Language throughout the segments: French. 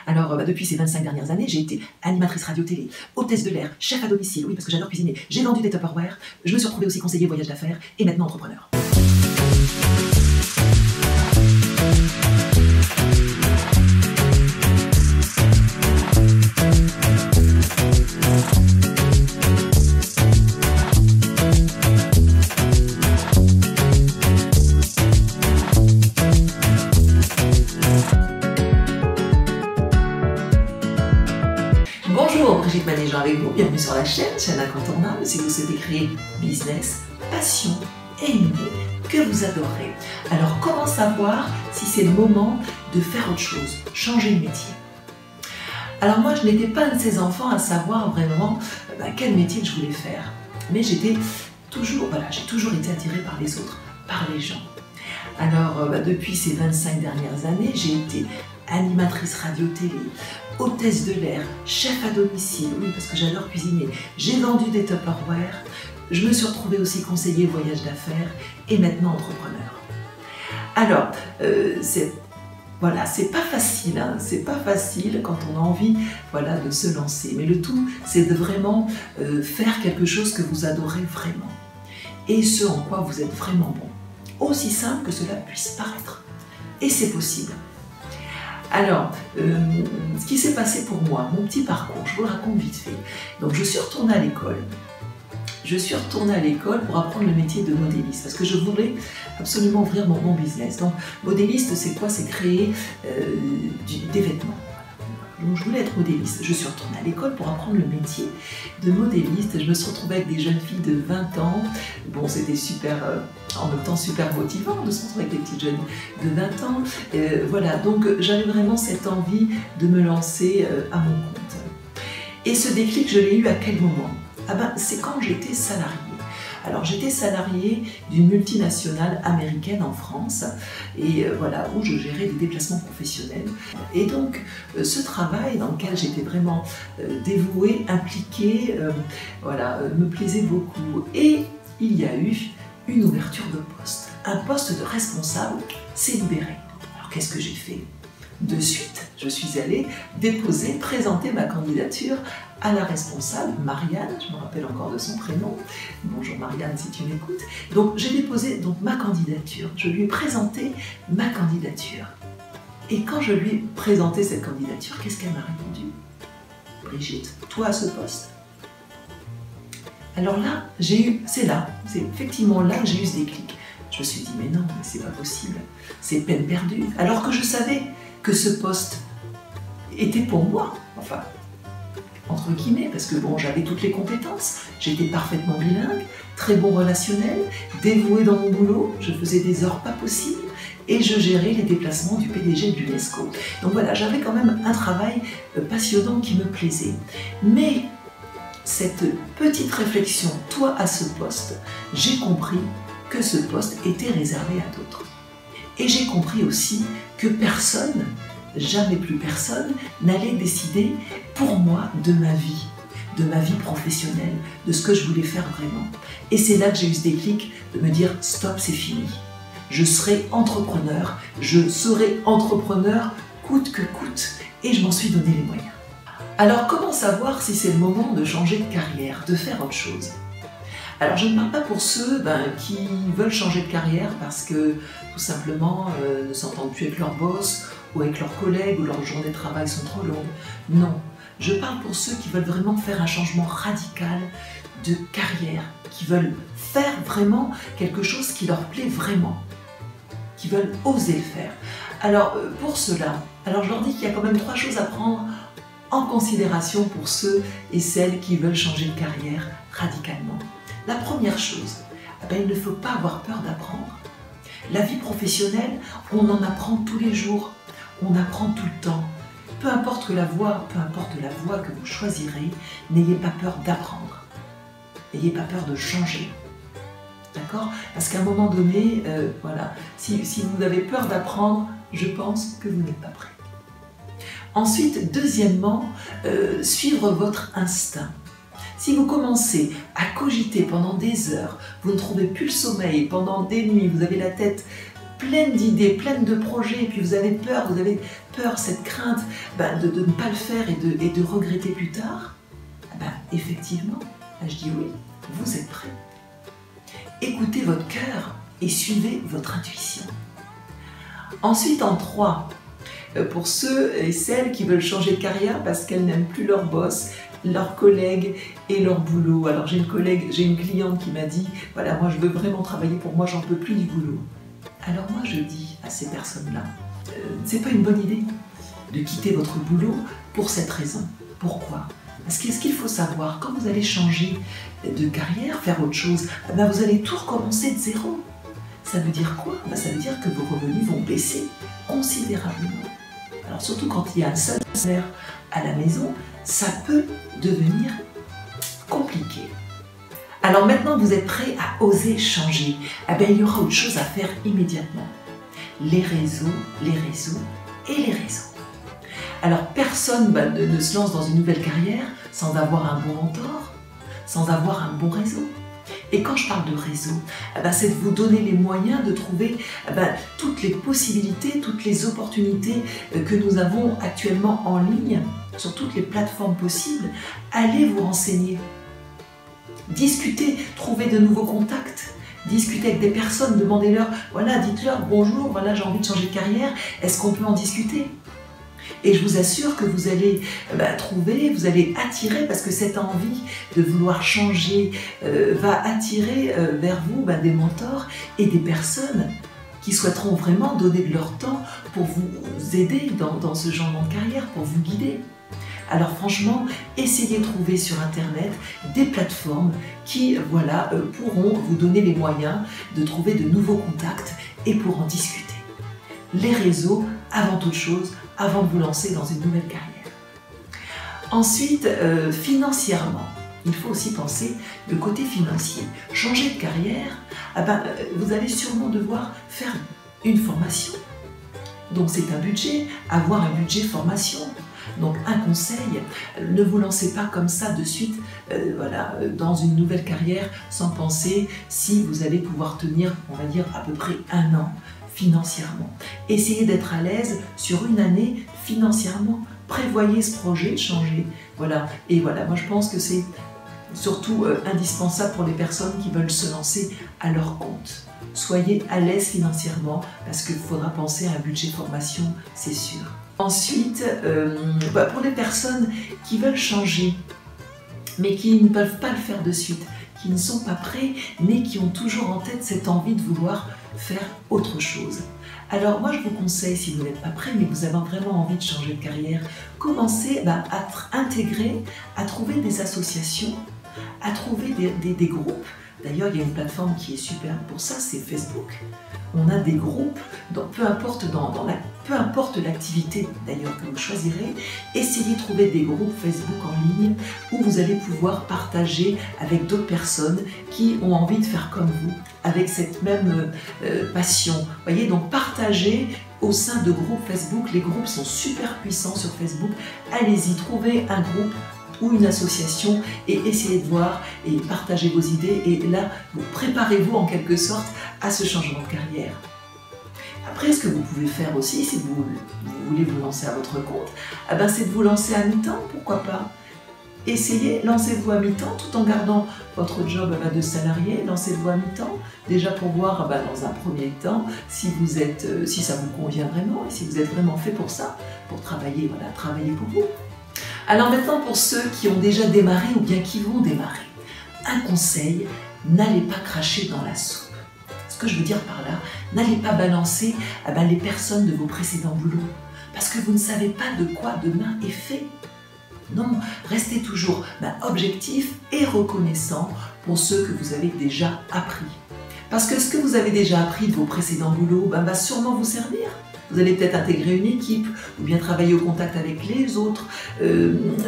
Alors, depuis ces 25 dernières années, j'ai été animatrice radio-télé, hôtesse de l'air, chef à domicile, oui, parce que j'adore cuisiner, j'ai vendu des Tupperware, je me suis retrouvée aussi conseiller voyage d'affaires et maintenant entrepreneur. Bonjour, Brigitte Manéjean avec vous, bienvenue sur la chaîne incontournable si vous souhaitez créer business, passion et une vie que vous adorez. Alors comment savoir si c'est le moment de faire autre chose, changer de métier? Alors moi je n'étais pas un de ces enfants à savoir vraiment quel métier je voulais faire, mais j'ai toujours été attirée par les autres, par les gens. Alors depuis ces 25 dernières années, j'ai été animatrice radio-télé, hôtesse de l'air, chef à domicile, oui parce que j'adore cuisiner, j'ai vendu des Tupperware, je me suis retrouvée aussi conseiller voyage d'affaires et maintenant entrepreneur. Alors, c'est pas facile, hein, c'est pas facile quand on a envie de se lancer, mais le tout c'est de vraiment faire quelque chose que vous adorez vraiment et ce en quoi vous êtes vraiment bon, aussi simple que cela puisse paraître, et c'est possible. Alors, ce qui s'est passé pour moi, mon petit parcours, je vous le raconte vite fait. Donc je suis retournée à l'école. Je suis retournée à l'école pour apprendre le métier de modéliste parce que je voulais absolument ouvrir mon business. Donc modéliste, c'est quoi? C'est créer des vêtements. Donc je voulais être modéliste. Je suis retournée à l'école pour apprendre le métier de modéliste. Je me suis retrouvée avec des jeunes filles de 20 ans. Bon, c'était super, en même temps super motivant de se retrouver avec des petites jeunes de 20 ans. Voilà, donc j'avais vraiment cette envie de me lancer à mon compte. Et ce déclic, je l'ai eu à quel moment? C'est quand j'étais salariée. Alors j'étais salariée d'une multinationale américaine en France et où je gérais des déplacements professionnels. Et donc ce travail dans lequel j'étais vraiment dévouée, impliquée, me plaisait beaucoup. Et il y a eu une ouverture de poste. Un poste de responsable s'est libéré. Alors qu'est-ce que j'ai fait? De suite, je suis allée présenter ma candidature à la responsable, Marianne, je me rappelle encore de son prénom. Bonjour Marianne si tu m'écoutes. Donc j'ai déposé ma candidature, je lui ai présenté ma candidature. Et quand je lui ai présenté cette candidature, qu'est-ce qu'elle m'a répondu? Brigitte, toi à ce poste? Alors là, c'est effectivement là que j'ai eu ce déclic. Je me suis dit, mais non, mais c'est pas possible, c'est peine perdue. Alors que je savais que ce poste était pour moi, enfin, entre guillemets, parce que bon, j'avais toutes les compétences, j'étais parfaitement bilingue, très bon relationnel, dévouée dans mon boulot, je faisais des heures pas possibles et je gérais les déplacements du PDG de l'UNESCO. Donc voilà, j'avais quand même un travail passionnant qui me plaisait. Mais cette petite réflexion, toi à ce poste, j'ai compris que ce poste était réservé à d'autres. Et j'ai compris aussi que personne, jamais plus personne, n'allait décider pour moi de ma vie professionnelle, de ce que je voulais faire vraiment. Et c'est là que j'ai eu ce déclic de me dire stop, c'est fini. Je serai entrepreneur, coûte que coûte, et je m'en suis donné les moyens. Alors comment savoir si c'est le moment de changer de carrière, de faire autre chose? Alors je ne parle pas pour ceux qui veulent changer de carrière parce que tout simplement ne s'entendent plus avec leur boss ou avec leurs collègues ou leurs journées de travail sont trop longues. Non, je parle pour ceux qui veulent vraiment faire un changement radical de carrière, qui veulent faire vraiment quelque chose qui leur plaît vraiment, qui veulent oser le faire. Alors pour cela, je leur dis qu'il y a quand même 3 choses à prendre en considération pour ceux et celles qui veulent changer de carrière radicalement. La première chose, il ne faut pas avoir peur d'apprendre. La vie professionnelle, on en apprend tous les jours, on apprend tout le temps. Peu importe la voie que vous choisirez, n'ayez pas peur d'apprendre. N'ayez pas peur de changer. D'accord? Parce qu'à un moment donné, si vous avez peur d'apprendre, je pense que vous n'êtes pas prêt. Ensuite, deuxièmement, suivre votre instinct. Si vous commencez à cogiter pendant des heures, vous ne trouvez plus le sommeil, pendant des nuits, vous avez la tête pleine d'idées, pleine de projets, et puis vous avez peur, cette crainte de ne pas le faire et de regretter plus tard, effectivement, je dis oui, vous êtes prêts. Écoutez votre cœur et suivez votre intuition. Ensuite, en 3, pour ceux et celles qui veulent changer de carrière parce qu'elles n'aiment plus leur boss, leurs collègues et leur boulot. Alors j'ai une cliente qui m'a dit, voilà, moi je veux vraiment travailler pour moi, j'en peux plus du boulot. Alors moi je dis à ces personnes-là, c'est pas une bonne idée de quitter votre boulot pour cette raison. Pourquoi? Parce que ce qu'il faut savoir, quand vous allez changer de carrière, faire autre chose, vous allez tout recommencer de zéro. Ça veut dire quoi? Ça veut dire que vos revenus vont baisser considérablement. Alors surtout quand il y a un seul salaire à la maison, ça peut devenir compliqué. Alors maintenant que vous êtes prêts à oser changer, il y aura autre chose à faire immédiatement. Les réseaux et les réseaux. Alors personne ne se lance dans une nouvelle carrière sans avoir un bon mentor, sans avoir un bon réseau. Et quand je parle de réseau, c'est de vous donner les moyens de trouver toutes les possibilités, toutes les opportunités que nous avons actuellement en ligne, sur toutes les plateformes possibles. Allez vous renseigner, discutez, trouvez de nouveaux contacts, discutez avec des personnes, demandez-leur, voilà, dites-leur bonjour, voilà, j'ai envie de changer de carrière, est-ce qu'on peut en discuter? Et je vous assure que vous allez trouver, vous allez attirer, parce que cette envie de vouloir changer va attirer vers vous des mentors et des personnes qui souhaiteront vraiment donner de leur temps pour vous aider dans ce changement de carrière, pour vous guider. Alors franchement, essayez de trouver sur Internet des plateformes qui pourront vous donner les moyens de trouver de nouveaux contacts et pour en discuter. Les réseaux, avant toute chose, avant de vous lancer dans une nouvelle carrière. Ensuite, financièrement, il faut aussi penser le côté financier. Changer de carrière, vous allez sûrement devoir faire une formation. Donc c'est un budget, avoir un budget formation. Donc un conseil, ne vous lancez pas comme ça de suite dans une nouvelle carrière sans penser si vous allez pouvoir tenir, on va dire, à peu près 1 an financièrement. Essayez d'être à l'aise sur une année financièrement. Prévoyez ce projet de changer. Et moi je pense que c'est surtout indispensable pour les personnes qui veulent se lancer à leur compte. Soyez à l'aise financièrement parce qu'il faudra penser à un budget formation, c'est sûr. Ensuite, pour les personnes qui veulent changer, mais qui ne peuvent pas le faire de suite, qui ne sont pas prêts, mais qui ont toujours en tête cette envie de vouloir faire autre chose. Alors moi je vous conseille, si vous n'êtes pas prêt, mais vous avez vraiment envie de changer de carrière, commencez à intégrer, à trouver des associations, à trouver des groupes. D'ailleurs, il y a une plateforme qui est super pour ça, c'est Facebook. On a des groupes, peu importe l'activité d'ailleurs que vous choisirez, essayez de trouver des groupes Facebook en ligne où vous allez pouvoir partager avec d'autres personnes qui ont envie de faire comme vous, avec cette même passion. Voyez, donc partagez au sein de groupes Facebook. Les groupes sont super puissants sur Facebook. Allez-y, trouvez un groupe ou une association et essayez de voir et partagez vos idées et là, vous préparez-vous en quelque sorte à ce changement de carrière. Après, ce que vous pouvez faire aussi, si vous voulez vous lancer à votre compte, c'est de vous lancer à mi-temps, pourquoi pas. Essayez, lancez-vous à mi-temps tout en gardant votre job de salarié, lancez-vous à mi-temps, déjà pour voir dans un premier temps si ça vous convient vraiment et si vous êtes vraiment fait pour ça, pour travailler, travailler pour vous. Alors maintenant, pour ceux qui ont déjà démarré ou bien qui vont démarrer, un conseil, n'allez pas cracher dans la soupe. Ce que je veux dire par là, n'allez pas balancer les personnes de vos précédents boulots, parce que vous ne savez pas de quoi demain est fait. Non, restez toujours objectif et reconnaissant pour ce que vous avez déjà appris. Parce que ce que vous avez déjà appris de vos précédents boulots va sûrement vous servir. Vous allez peut-être intégrer une équipe, ou bien travailler au contact avec les autres,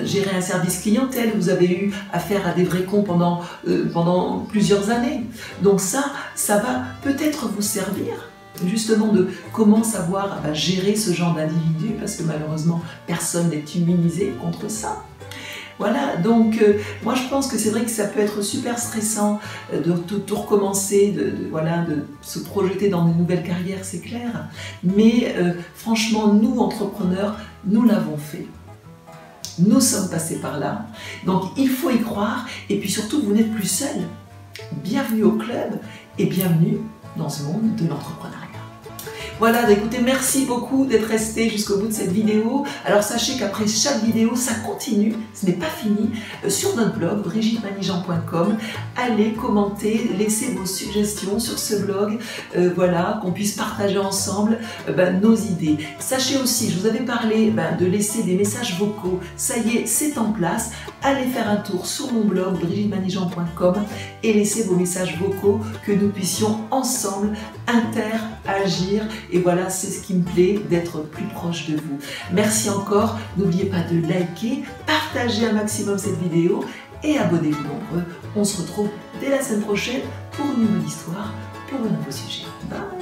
gérer un service clientèle. Vous avez eu affaire à des vrais cons pendant plusieurs années. Donc ça va peut-être vous servir justement de comment savoir gérer ce genre d'individu, parce que malheureusement, personne n'est immunisé contre ça. Voilà, donc moi je pense que c'est vrai que ça peut être super stressant de tout recommencer, voilà, de se projeter dans une nouvelle carrière, c'est clair. Mais franchement, nous entrepreneurs, nous l'avons fait. Nous sommes passés par là, donc il faut y croire, et puis surtout vous n'êtes plus seul. Bienvenue au club et bienvenue dans ce monde de l'entrepreneuriat. Voilà, écoutez, merci beaucoup d'être resté jusqu'au bout de cette vidéo. Alors sachez qu'après chaque vidéo, ça continue, ce n'est pas fini. Sur notre blog, brigittemanijean.com, allez commenter, laissez vos suggestions sur ce blog, voilà, qu'on puisse partager ensemble nos idées. Sachez aussi, je vous avais parlé de laisser des messages vocaux, ça y est, c'est en place. Allez faire un tour sur mon blog, brigittemanijean.com, et laissez vos messages vocaux, que nous puissions ensemble interagir. Et voilà, c'est ce qui me plaît, d'être plus proche de vous. Merci encore, n'oubliez pas de liker, partager un maximum cette vidéo et abonnez-vous nombreux. On se retrouve dès la semaine prochaine pour une nouvelle histoire, pour un nouveau sujet. Bye!